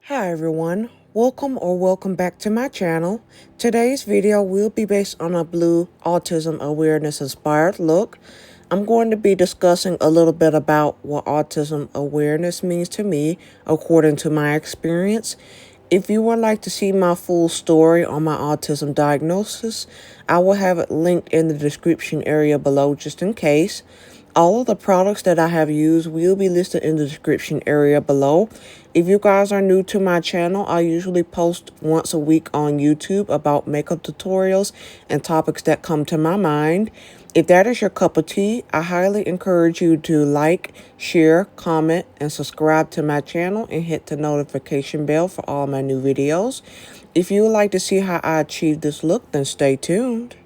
Hi everyone, welcome back to my channel. Today's video will be based on a blue autism awareness inspired look. I'm going to be discussing a little bit about what autism awareness means to me according to my experience. If you would like to see my full story on my autism diagnosis, I will have it linked in the description area below just in case. All of the products that I have used will be listed in the description area below. If you guys are new to my channel, I usually post once a week on YouTube about makeup tutorials and topics that come to my mind. If that is your cup of tea, I highly encourage you to like, share, comment, and subscribe to my channel and hit the notification bell for all my new videos. If you would like to see how I achieve this look, then stay tuned.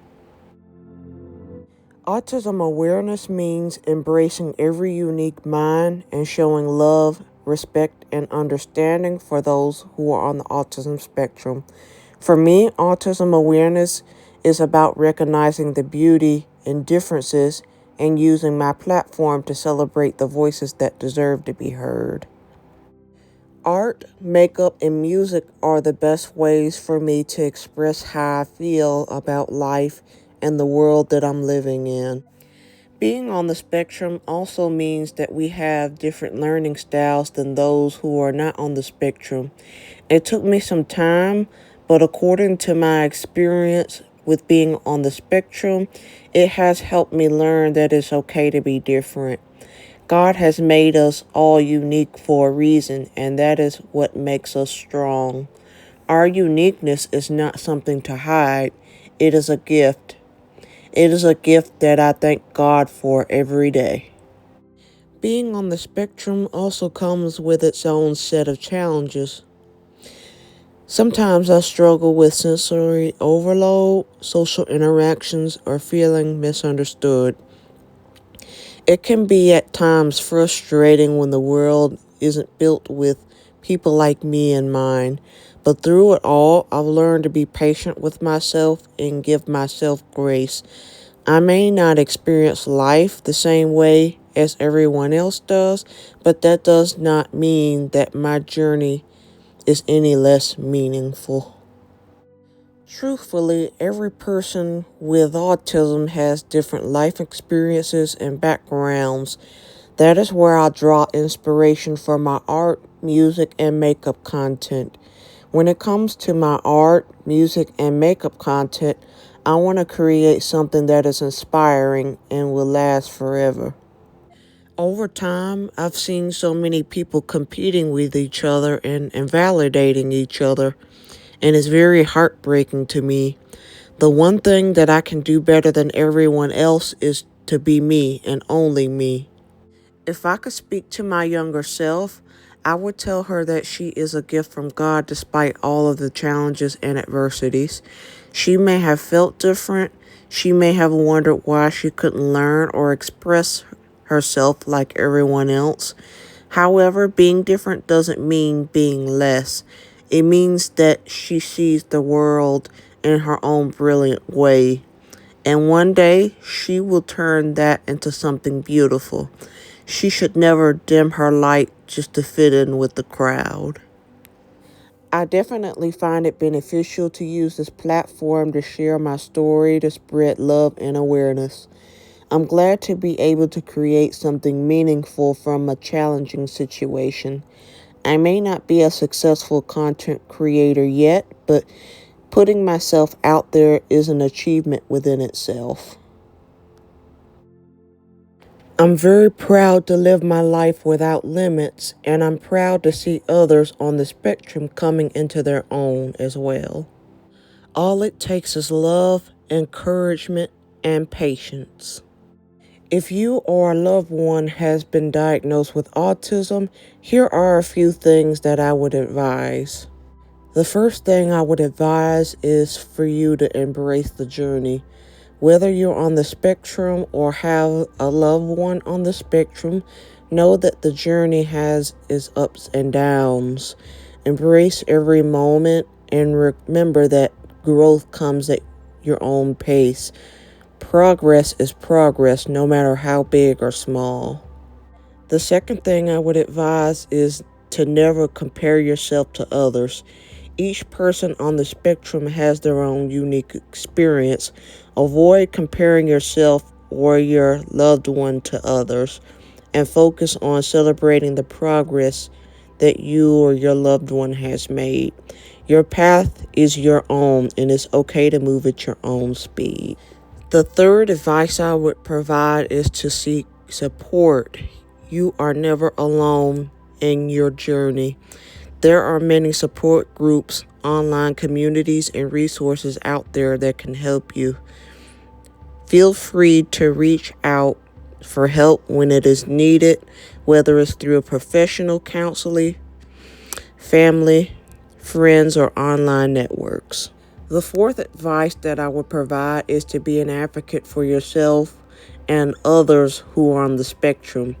Autism awareness means embracing every unique mind and showing love, respect, and understanding for those who are on the autism spectrum. For me, autism awareness is about recognizing the beauty in differences and using my platform to celebrate the voices that deserve to be heard. Art, makeup, and music are the best ways for me to express how I feel about life and the world that I'm living in. Being on the spectrum also means that we have different learning styles than those who are not on the spectrum. It took me some time, but according to my experience with being on the spectrum, it has helped me learn that it's okay to be different. God has made us all unique for a reason, and that is what makes us strong. Our uniqueness is not something to hide, it is a gift. It is a gift that I thank God for every day. Being on the spectrum also comes with its own set of challenges. Sometimes I struggle with sensory overload, social interactions, or feeling misunderstood. It can be at times frustrating when the world isn't built with people like me in mind, but through it all, I've learned to be patient with myself and give myself grace. I may not experience life the same way as everyone else does, but that does not mean that my journey is any less meaningful. Truthfully, every person with autism has different life experiences and backgrounds. That is where I draw inspiration for my art, music, and makeup content. When it comes to my art, music, and makeup content, I want to create something that is inspiring and will last forever. Over time, I've seen so many people competing with each other and invalidating each other, and it's very heartbreaking to me. The one thing that I can do better than everyone else is to be me and only me. If I could speak to my younger self, I would tell her that she is a gift from God despite all of the challenges and adversities. She may have felt different. She may have wondered why she couldn't learn or express herself like everyone else. However, being different doesn't mean being less. It means that she sees the world in her own brilliant way. And one day, she will turn that into something beautiful. She should never dim her light just to fit in with the crowd. I definitely find it beneficial to use this platform to share my story, to spread love and awareness. I'm glad to be able to create something meaningful from a challenging situation. I may not be a successful content creator yet, but putting myself out there is an achievement within itself. I'm very proud to live my life without limits, and I'm proud to see others on the spectrum coming into their own as well. All it takes is love, encouragement, and patience. If you or a loved one has been diagnosed with autism, here are a few things that I would advise. The first thing I would advise is for you to embrace the journey. Whether you're on the spectrum or have a loved one on the spectrum, know that the journey has its ups and downs. Embrace every moment and remember that growth comes at your own pace. Progress is progress, no matter how big or small. The second thing I would advise is to never compare yourself to others. Each person on the spectrum has their own unique experience. Avoid comparing yourself or your loved one to others, and focus on celebrating the progress that you or your loved one has made. Your path is your own, and it's okay to move at your own speed. The third advice I would provide is to seek support. You are never alone in your journey. There are many support groups, online communities, and resources out there that can help you. Feel free to reach out for help when it is needed, whether it's through a professional counseling, family, friends, or online networks. The fourth advice that I would provide is to be an advocate for yourself and others who are on the spectrum.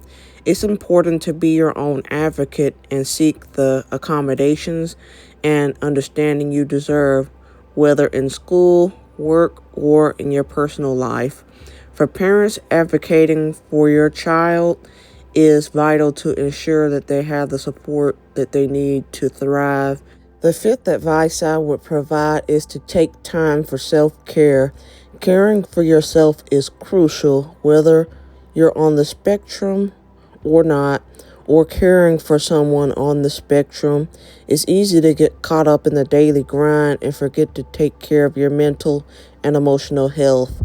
It's important to be your own advocate and seek the accommodations and understanding you deserve, whether in school, work, or in your personal life. For parents, advocating for your child is vital to ensure that they have the support that they need to thrive. The fifth advice I would provide is to take time for self-care. Caring for yourself is crucial, whether you're on the spectrum or not, or caring for someone on the spectrum. It's easy to get caught up in the daily grind and forget to take care of your mental and emotional health.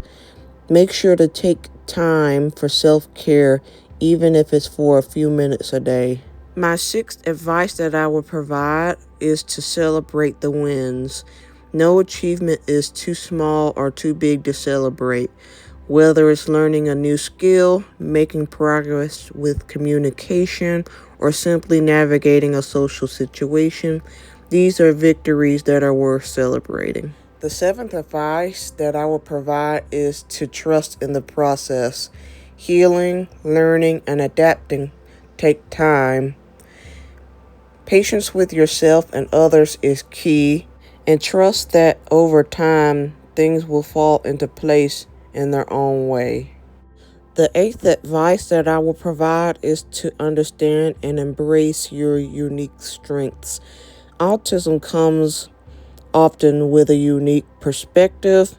Make sure to take time for self-care, even if it's for a few minutes a day. My sixth advice that I would provide is to celebrate the wins. No achievement is too small or too big to celebrate. Whether it's learning a new skill, making progress with communication, or simply navigating a social situation, these are victories that are worth celebrating. The seventh advice that I will provide is to trust in the process. Healing, learning, and adapting take time. Patience with yourself and others is key, and trust that over time things will fall into place in their own way. The eighth advice that I will provide is to understand and embrace your unique strengths. Autism comes often with a unique perspective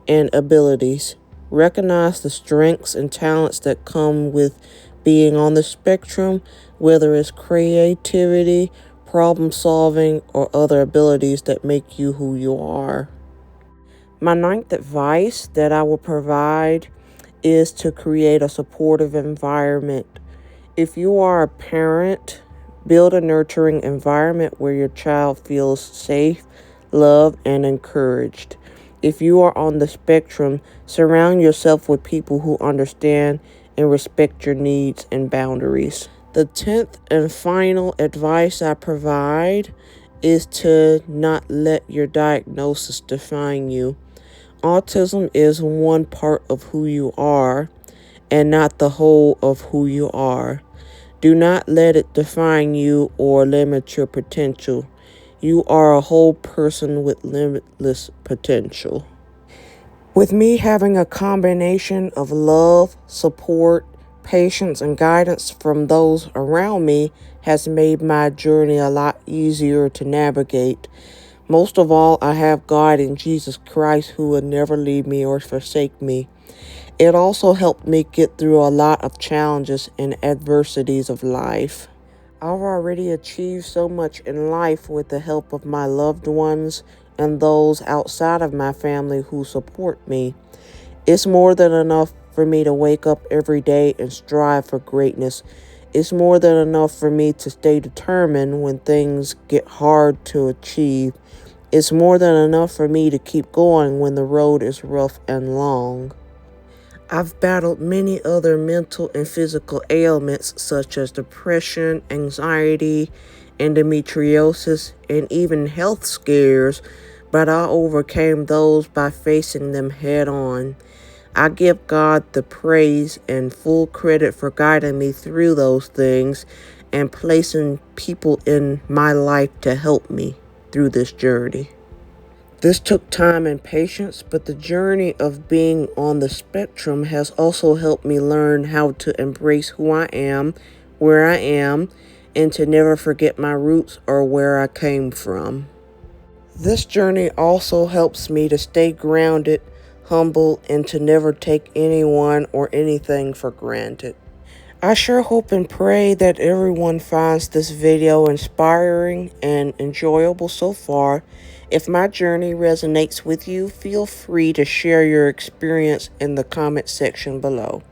and abilities. Recognize the strengths and talents that come with being on the spectrum, whether it's creativity, problem solving, or other abilities that make you who you are. My ninth advice that I will provide is to create a supportive environment. If you are a parent, build a nurturing environment where your child feels safe, loved, and encouraged. If you are on the spectrum, surround yourself with people who understand and respect your needs and boundaries. The 10th and final advice I provide is to not let your diagnosis define you. Autism is one part of who you are and not the whole of who you are. Do not let it define you or limit your potential. You are a whole person with limitless potential. With me having a combination of love, support, patience, and guidance from those around me has made my journey a lot easier to navigate. Most of all, I have God in Jesus Christ who will never leave me or forsake me. It also helped me get through a lot of challenges and adversities of life. I've already achieved so much in life with the help of my loved ones and those outside of my family who support me. It's more than enough for me to wake up every day and strive for greatness. It's more than enough for me to stay determined when things get hard to achieve. It's more than enough for me to keep going when the road is rough and long. I've battled many other mental and physical ailments such as depression, anxiety, endometriosis, and even health scares, but I overcame those by facing them head on. I give God the praise and full credit for guiding me through those things and placing people in my life to help me through this journey. This took time and patience, but the journey of being on the spectrum has also helped me learn how to embrace who I am, where I am, and to never forget my roots or where I came from. This journey also helps me to stay grounded, humble, and to never take anyone or anything for granted. I sure hope and pray that everyone finds this video inspiring and enjoyable so far. If my journey resonates with you, feel free to share your experience in the comment section below.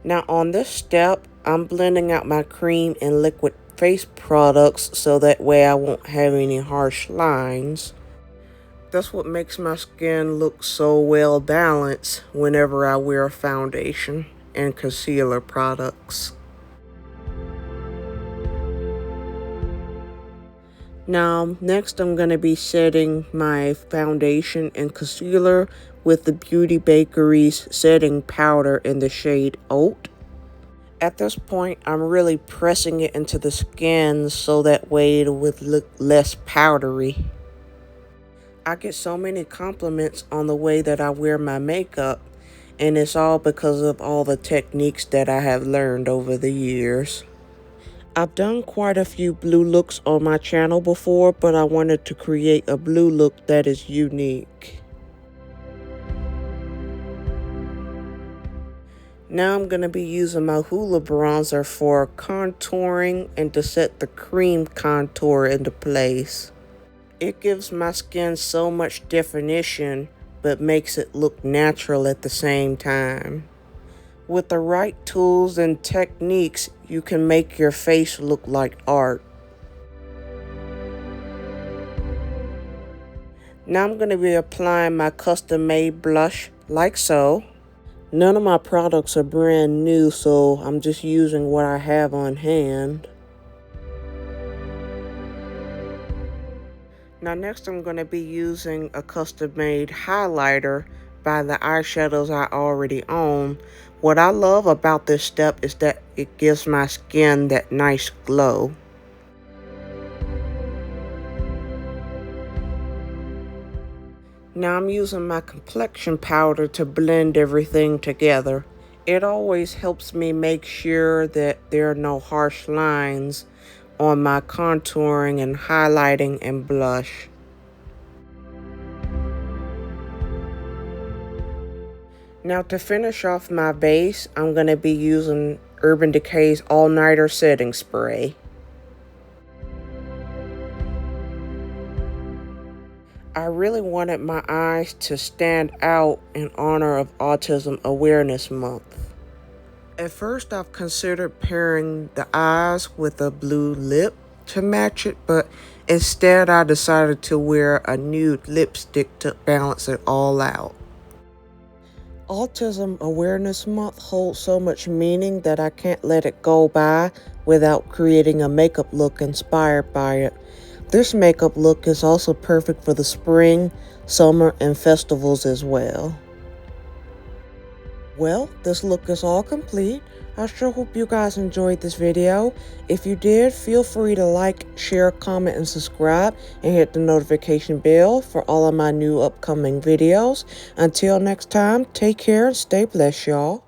Now on this step, I'm blending out my cream and liquid face products so that way I won't have any harsh lines. That's what makes my skin look so well balanced whenever I wear foundation and concealer products. Now, next I'm going to be setting my foundation and concealer with the Beauty Bakerie's setting powder in the shade Oat. At this point, I'm really pressing it into the skin so that way it would look less powdery. I get so many compliments on the way that I wear my makeup, and it's all because of all the techniques that I have learned over the years. I've done quite a few blue looks on my channel before, but I wanted to create a blue look that is unique. Now I'm going to be using my Hoola bronzer for contouring and to set the cream contour into place. It gives my skin so much definition, but makes it look natural at the same time. With the right tools and techniques, you can make your face look like art. Now I'm going to be applying my custom-made blush like so. None of my products are brand new, so I'm just using what I have on hand. Now next I'm going to be using a custom-made highlighter by the eyeshadows I already own. What I love about this step is that it gives my skin that nice glow. Now I'm using my complexion powder to blend everything together. It always helps me make sure that there are no harsh lines on my contouring and highlighting and blush. Now to finish off my base, I'm going to be using Urban Decay's All Nighter Setting Spray. I really wanted my eyes to stand out in honor of Autism Awareness Month. At first I've considered pairing the eyes with a blue lip to match it, but instead I decided to wear a nude lipstick to balance it all out. Autism Awareness Month holds so much meaning that I can't let it go by without creating a makeup look inspired by it. This makeup look is also perfect for the spring, summer, and festivals as well. Well, this look is all complete. I sure hope you guys enjoyed this video. If you did, feel free to like, share, comment, and subscribe, and hit the notification bell for all of my new upcoming videos. Until next time, take care and stay blessed, y'all.